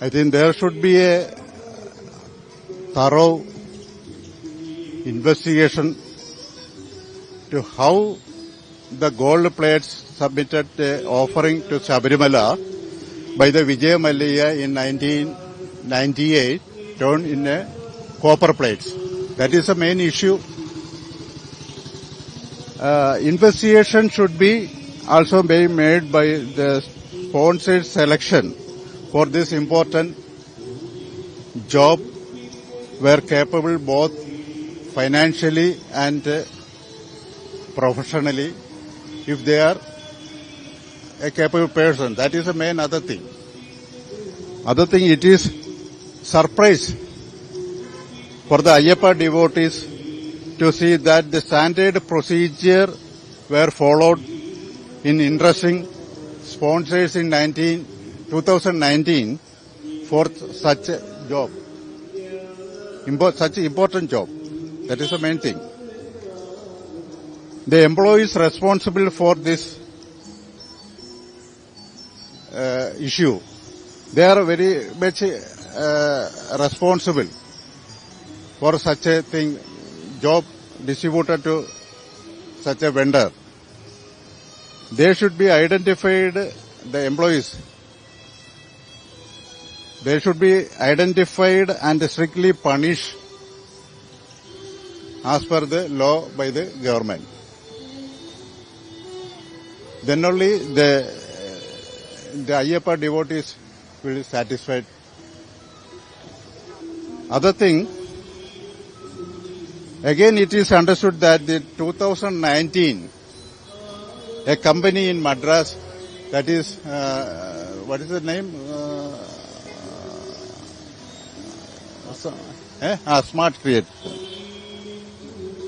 I think there should be a thorough investigation to how the gold plates submitted offering to Sabarimala by the Vijay Mallya in 1998 turned in copper plates. That is the main issue. Investigation should be also be made by the sponsored selection for this important job were capable both financially and professionally if they are a capable person. That is the main other thing. Other thing, it is surprise for the Ayyappa devotees to see that the standard procedure were followed in interesting sponsors in 2019 for such a job, such an important job. That is the main thing. The employees responsible for this issue, they are very much responsible for such a thing, job distributed to such a vendor. They should be identified, the employees. They should be identified and strictly punished as per the law by the government. Then only the Ayyappa devotees will be satisfied. Other thing, again it is understood that the 2019, a company in Madras, that is, what is the name? Smart Create,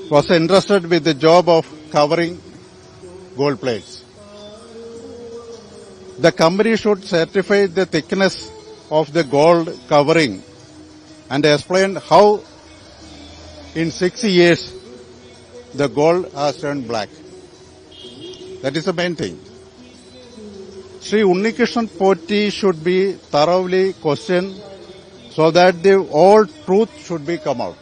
was interested with the job of covering gold plates. The company should certify the thickness of the gold covering and explain how in 6 years the gold has turned black. That is the main thing. Sri Unnikrishnan Poti should be thoroughly questioned so that the all truth should be come out.